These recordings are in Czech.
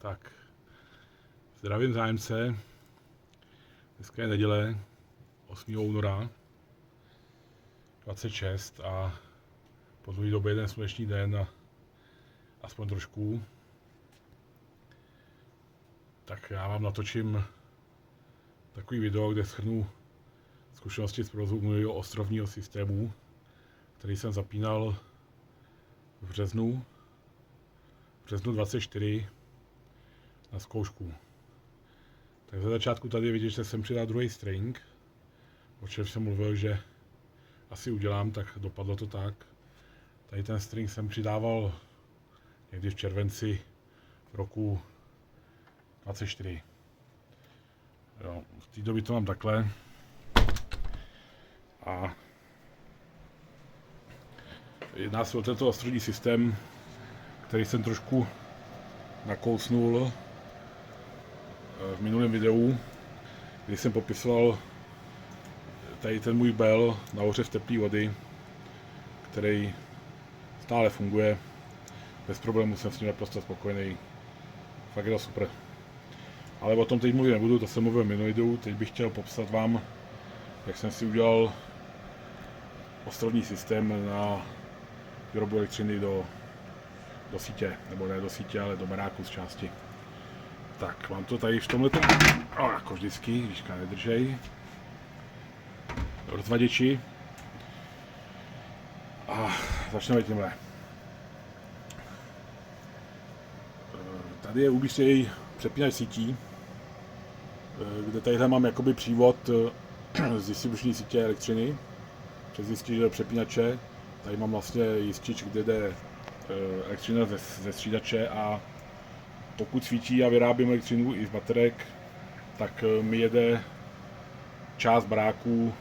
Tak, zdravím zájemce. Dneska je neděle, 8. února 26 a po dlouhé době jeden sluneční den a aspoň trošku. Tak já vám natočím takový video, kde shrnu zkušenosti z provozu mého ostrovního systému, který jsem zapínal v březnu 24 na zkoušku. Tak za začátku tady vidíte, že jsem přidal druhý string, o čem jsem mluvil, že asi udělám, tak dopadlo to tak. Tady ten string jsem přidával někdy v červenci roku 24. Jo, v té době to mám takhle. A jedná se o tento ostrovní systém, který jsem trošku nakousnul v minulém videu, kdy jsem popisoval tady ten můj bel nahoře v teplé vody, který stále funguje. Bez problémů jsem s ním naprosto spokojený. Fakt je to super. Ale o tom teď mluvit nebudu, to jsem mluvil v minulém videu. Teď bych chtěl popsat vám, jak jsem si udělal ostrovní systém na výrobu elektřiny do sítě, nebo ne do sítě, ale do baráku z části. Tak, mám to tady v tomhletom, jako vždycky, výška nedržej, rozvaděči. A začneme tímhle. Tady je úbístěj přepínač sítí, kde tadyhle mám jakoby přívod z distribuční sítě elektřiny přes jistič přepínače. Tady mám vlastně jistič, kde jde elektřina ze střídače, a pokud svítí a vyrábím elektřinu i z baterek, tak mi jede část baráků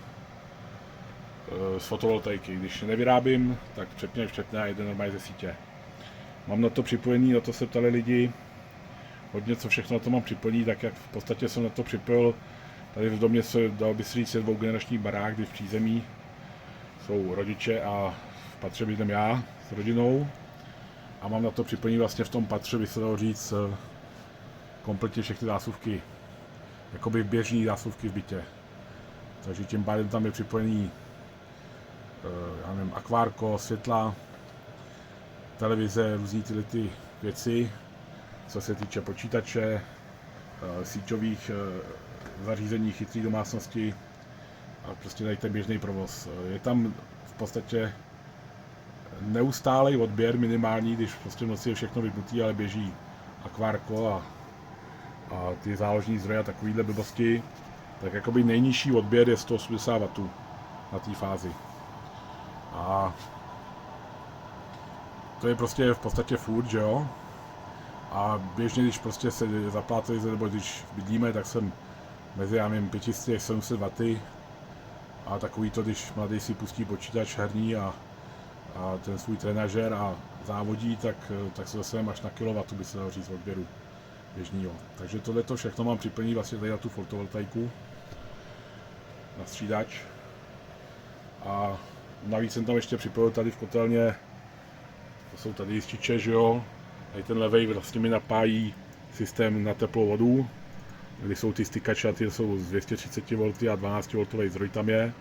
z fotovoltaiky. Když nevyrábím, tak přepínač přepne a jede normálně ze sítě. Mám na to připojený, na to se ptali lidi, hodně co všechno na to mám připojený, tak jak v podstatě jsem na to připojil. Tady v domě se dal by si říct dvougenerační barák, kdy v přízemí jsou rodiče a v patře bydlím já s rodinou. A mám na to připojený vlastně v tom patře, by se dalo říct, kompletně všechny zásuvky, jakoby běžné zásuvky v bytě. Takže tím pádem tam je připojený, já nevím, akvárko, světla, televize, různý tyhle ty věci, co se týče počítače, síťových zařízení, chytrý domácnosti a prostě tady ten běžný provoz. Je tam v podstatě neustálý odběr minimální, když prostě v noci je všechno vypnutý, ale běží akvárko a ty záložní zdroje a takovýhle blbosti, tak jakoby nejnižší odběr je 180 W na té fázi. A to je prostě v podstatě furt, že jo? A běžně, když prostě se zaplácejí, nebo když bydlíme, tak jsem mezi, já nevím, 500 až 700 W. A takový to, když mladý si pustí počítač herní a ten svůj trenažer a závodí, tak se dostaneme až na kilowatt, by se dalo říct, odběru běžného. Takže tohleto všechno mám připlněný vlastně tady na tu fotovoltaiku, na střídač. A navíc jsem tam ještě připojil tady v kotelně, to jsou tady jističe, že jo. Tady ten levej vlastně mi napájí systém na teplou vodu, kdy jsou ty stykače a ty jsou z 230 V a 12 V zdroj tam je.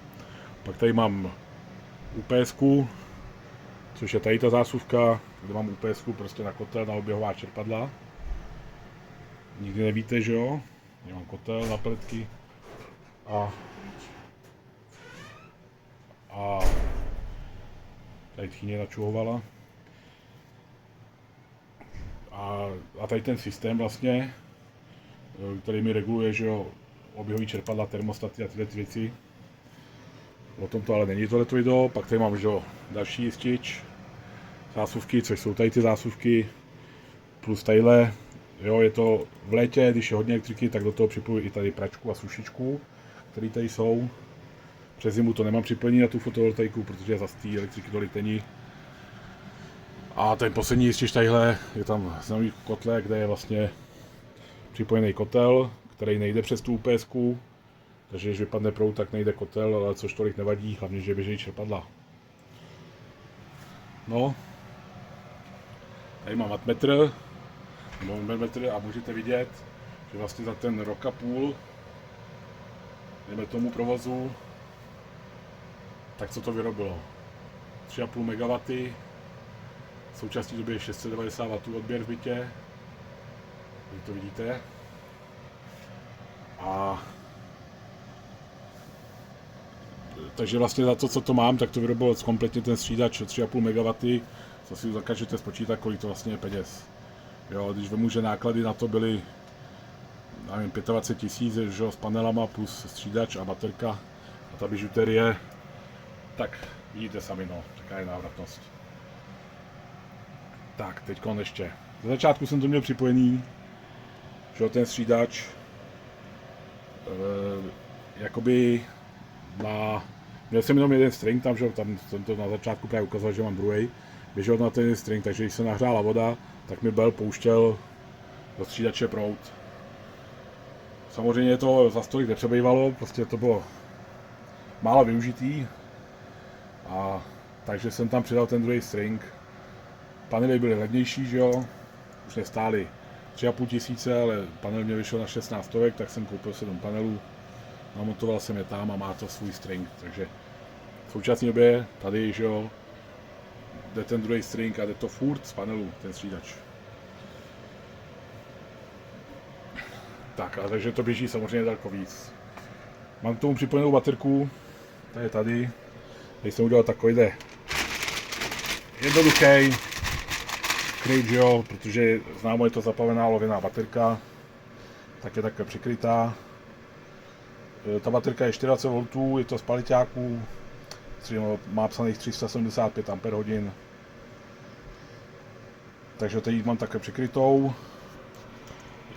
Pak tady mám UPS-ku, což je tady ta zásuvka, kde mám UPS-ku prostě na kotel, na oběhová čerpadla. Nikdy nevíte, že jo? Já mám kotel na peletky a tady tchýně načuhovala. A tady ten systém vlastně, který mi reguluje, že jo, oběhový čerpadla, termostaty a tyhle ty věci. O tom to ale není tohleto video. Pak tady mám, že jo, další jistič, zásuvky, což jsou tady ty zásuvky, plus tadyhle. Jo, je to v létě, když je hodně elektriky, tak do toho připojuji i tady pračku a sušičku, které tady jsou. Přes zimu to nemám připojený na tu fotovoltaiku, protože zase té elektriky tolik není. A ten poslední jistič tadyhle je tam známý kotle, kde je vlastně připojený kotel, který nejde přes tu UPS-ku. Takže když vypadne proud, tak nejde kotel, ale což tolik nevadí, hlavně, že běží čerpadla. No, tady mám wattmetr, a můžete vidět, že vlastně za ten rok a půl, jdeme tomu provozu, tak co to vyrobilo? 3,5 MW, v současné době 690 W odběr v bytě, vy to vidíte. A takže vlastně za to, co to mám, tak to vyrobilo kompletně ten střídač 3,5 MW, co si zakážete spočítat, kolik to vlastně je peněz. Jo, když vemu, že náklady na to byly, nevím, 25 000, s panelama plus střídač a baterka a ta bižuterie, tak vidíte sami, no, jaká je návratnost. Tak, teď ještě. Za začátku jsem to měl připojený, že ten střídač jakoby měl jsem jenom jeden string tam, že tam jsem to na začátku právě ukazoval, že mám druhý, běžel na ten string, takže když se nahřála voda, tak mi Bell pouštěl do střídače proud. Samozřejmě to za stolik nepřebývalo, prostě to bylo málo využitý, a takže jsem tam přidal ten druhý string. Panely byly levnější, že jo, už nestály 3,5 tisíce, ale panel mě vyšel na 16 stovek, tak jsem koupil 7 panelů, namontoval jsem je tam a má to svůj string, takže v současné době tady, že jo, jde ten druhý string a jde to furt z panelu, ten střídač. Tak, a takže to běží samozřejmě daleko víc. Mám k tomu připojenou baterku, ta je tady. Tady jsem udělal takovýhle jednoduchý kryt, jo, protože známo je to zapavená olověná baterka, tak je takhle přikrytá. Ta baterka je 40 V, je to z paliťáků, má psaných 375 Ah. Takže teď mám takhle přikrytou.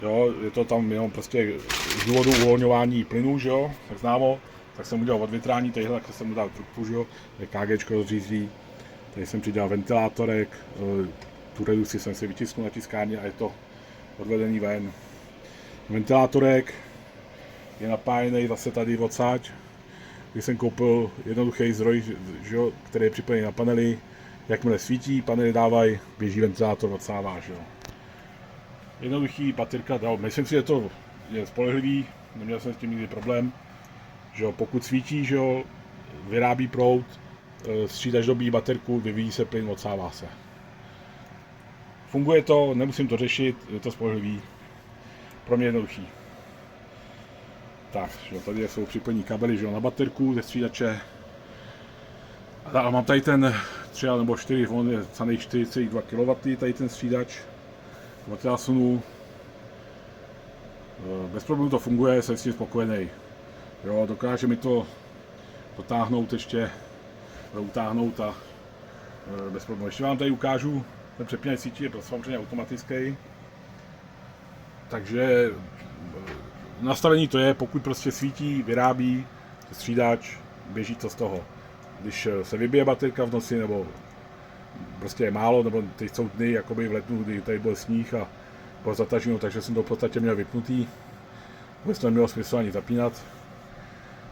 Jo, je to tam jenom prostě z důvodu uvolňování plynu, že jo, tak známo. Tak jsem udělal odvětrání, tadyhle takhle jsem udělal trubku, že jo, je KGčko rozřízlý. Tady jsem přidal ventilátorek, tu redukci jsem si vytisknul na tiskárně a je to odvedený ven. Ventilátorek je napájený zase tady odsaď, když jsem koupil jednoduchý zdroj, že jo, který je připojený na panely. Jakmile svítí, panely dávají, běží ventilátor, odsává, že jo. Jednoduchý baterka, myslím si, že to je spolehlivý, neměl jsem s tím nikdy problém. Že jo, pokud svítí, že jo, vyrábí proud, střídač dobíjí baterku, vyvíjí se plyn, odsává se. Funguje to, nemusím to řešit, je to spolehlivý. Pro mě jednoduchý. Tak, že jo, tady jsou připojení kabely, že jo, na baterku ze střídače. A mám tady ten 3 nebo 4, on je cený 4,2 kW, tady ten střídač. Já sunu. Bez problémů to funguje, jsem s tím spokojený. Jo, dokáže mi to dotáhnout ještě, utáhnout a bez problémů. Ještě vám tady ukážu, ten přepínač sítí je samozřejmě automatický. Takže nastavení to je, pokud prostě svítí, vyrábí střídač, běží to z toho. Když se vybije baterka v noci, nebo prostě je málo, nebo teď jsou dny, jakoby v lednu, kdy tady byl sníh a bylo zataženo, takže jsem to v podstatě měl vypnutý. Vůbec to nemělo smysl ani zapínat,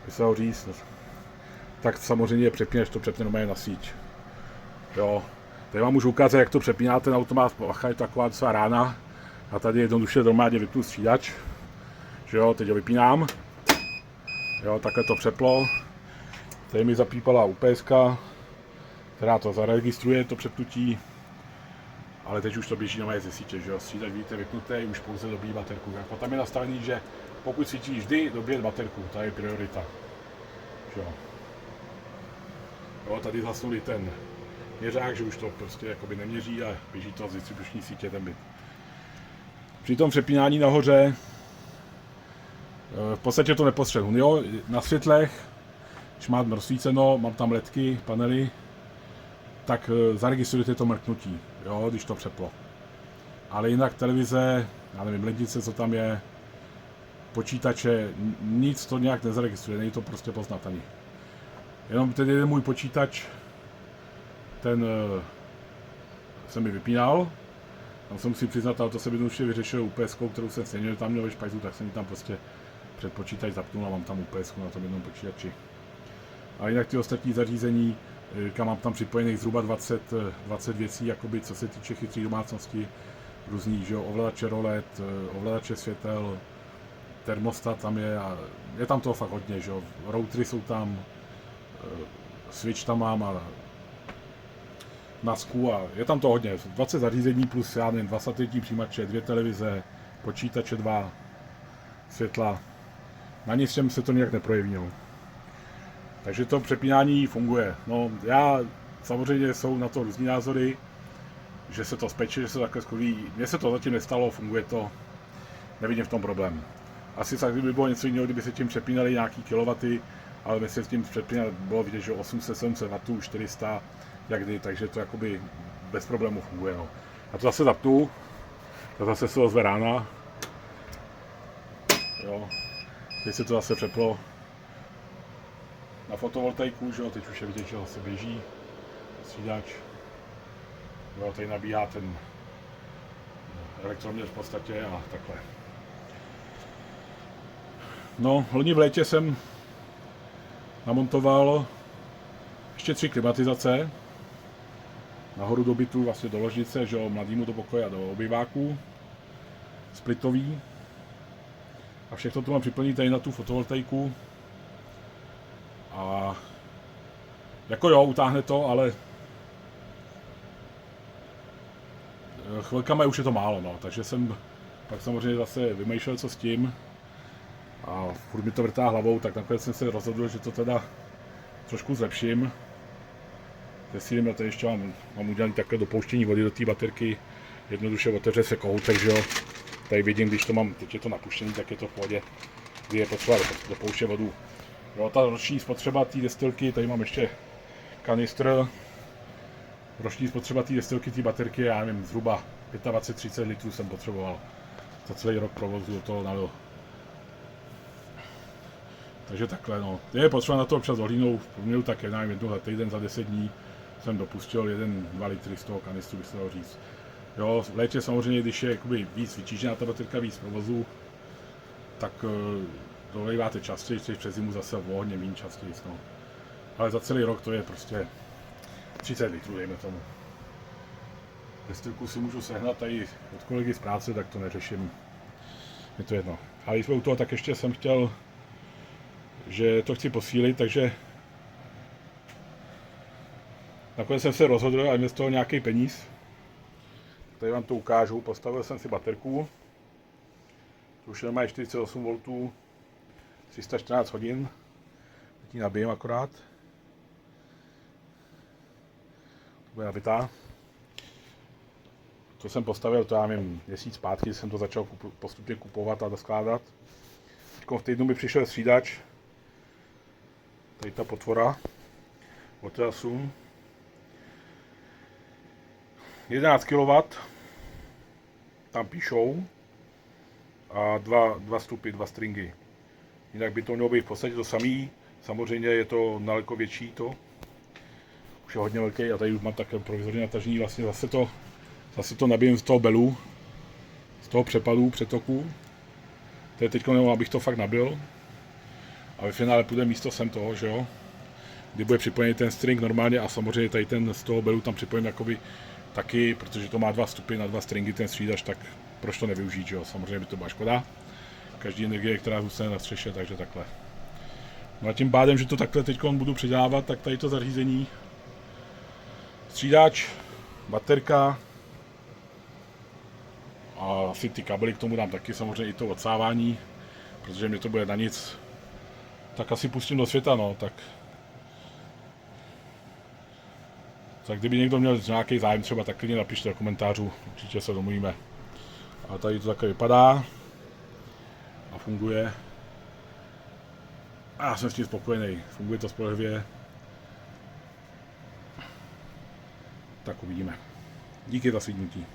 by se ho říct. Tak samozřejmě přepínač to přepne normálně na síť. Jo. Tady vám můžu ukázat, jak to přepíná ten automat, bacha, je to taková docela rána. A tady jednoduše normálně vypnu střídač. Že jo, teď ho vypínám. Jo, takhle to přeplo. Tady mi zapípala UPS, která to zaregistruje, to přepnutí. Ale teď už to běží normálně ze sítě, že jo, střídač vidíte vypnuté, už pouze dobíjí baterku. Jako tam je nastavený, že pokud svítí vždy, dobíjet baterku, to je priorita. Že jo. Jo, tady zasnuli ten měřák, že už to prostě jakoby neměří a běží to z distribuční sítě ten byt. Při tom přepínání nahoře v podstatě to nepostřehnu. Jo, na světlech, když mám rozsvíceno, mám tam ledky, panely, tak zaregistrujete to mrknutí, jo, když to přeplo. Ale jinak televize, já nevím, lednice, co tam je, počítače, nic to nějak nezaregistruje, není to prostě poznat ani. Jenom ten jeden můj počítač, ten se mi vypínal, tam jsem musím přiznat, ale to se jednoduše vyřešil UPS, kterou jsem stejně tam měl ve špajzu, tak jsem ji tam prostě před počítač zapnul a mám tam UPS na tom jednom počítači. A jinak ty ostatní zařízení, kam mám tam připojených zhruba 20 věcí, jakoby, co se týče chytré domácnosti, různý, že jo, ovladače rolet, ovladače světel, termostat tam je a je tam toho fakt hodně, že jo, routery jsou tam, switch tam mám a NASku a je tam to hodně, 20 zařízení plus já nevím, 2 satelitní přijímače, 2 televize, počítače 2, světla, na ničem se to nějak neprojeví, no. Takže to přepínání funguje. No já, samozřejmě jsou na to různý názory, že se to speče, že se takhle schodí, mně se to zatím nestalo, funguje to, nevidím v tom problém. Asi tak by bylo něco jiného, kdyby se tím přepínaly nějaký kilowaty, ale my se s tím přepínat bylo vidět, že 800-700 W, 400, jak kdy, takže to jakoby bez problémů funguje. No. A to zase zapnu, to zase se ozve rána. Jo. Teď se to zase přeplo na fotovoltaiku, že jo, teď už je vidět, že zase běží střídač. Jo, tady nabíhá ten elektroměr v podstatě a takhle. No, loni v létě jsem namontoval ještě 3 klimatizace. Nahoru do bytu, vlastně do ložnice, že jo, mladýmu do pokoje a do obyváků. Splitový. A všechno to mám připlnit tady na tu fotovoltaiku. A jako jo, utáhne to, ale chvilkama už je to málo, no, takže jsem pak samozřejmě zase vymýšlel, co s tím. A furt mi to vrtá hlavou, tak nakonec jsem se rozhodl, že to teda trošku zlepším. Zesílím, a tady ještě mám udělaný takhle dopouštění vody do té baterky. Jednoduše otevře se kohoutek, že jo. Tady vidím, když to mám, teď je to napuštěný, tak je to v pohodě, kdy je potřeba dopouštět vodu. Jo, ta roční spotřeba té destilky, tady mám ještě kanistr. Roční spotřeba té destilky, té baterky, já nevím, zhruba 25-30 litrů jsem potřeboval za celý rok provozu do toho nalil. Takže takhle, no. Je potřeba na to občas dohlídnout, průměru tak nevím, jednou za týden, za 10 dní jsem dopustil 1-2 litry z toho kanistru, by se dalo říct. Jo, v létě samozřejmě, když je jakoby víc vytížená ta baterka, víc provozu, tak dolejváte častěji, přes zimu zase o hodně méně častěji, no. Ale za celý rok to je prostě 30 litrů, dejme tomu. Destilku si můžu sehnat tady od kolegy z práce, tak to neřeším. Je to jedno. A když jsme u toho, tak ještě jsem chtěl, že to chci posílit, takže nakonec jsem se rozhodl a investoval nějaký peníz. Tady vám to ukážu, postavil jsem si baterku. To už má 48 V, 314 hodin. Teď ji nabijem akorát. To bude nabitá. To jsem postavil, to já nevím, měsíc zpátky jsem to začal postupně kupovat a skládat. V týdnu mi přišel střídač. Tady ta potvora. Otrasun. 11 kW. Tam píšou. A dva stupy, 2 stringy. Jinak by to mělo být v podstatě to samý. Samozřejmě je to daleko větší to. Už je hodně velký a tady už mám takové provizorně natažení. Vlastně zase to nabijím z toho belu. Z toho přepadu, přetoku. To je teď jenom, abych to fakt nabil. A ve finále půjde místo sem toho, že jo. Kdy bude připojený ten string normálně a samozřejmě tady ten z toho belu tam připojím jakoby taky, protože to má 2 stupy na 2 stringy ten střídač, tak proč to nevyužít, že jo. Samozřejmě by to byla škoda. Každý energie, která zůstane na střeše, takže takhle. No a tím pádem, že to takhle teď budu předávat, tak tady to zařízení. Střídač, baterka a asi ty kabely k tomu dám taky, samozřejmě i to odsávání, protože mě to bude na nic. Tak asi pustím do světa, no, tak kdyby někdo měl nějaký zájem, třeba tak klidně napište do komentářů, určitě se domluvíme. A tady to takhle vypadá a funguje. A já jsem s tím spokojený, funguje to spolehlivě. Tak uvidíme. Díky za slednutí.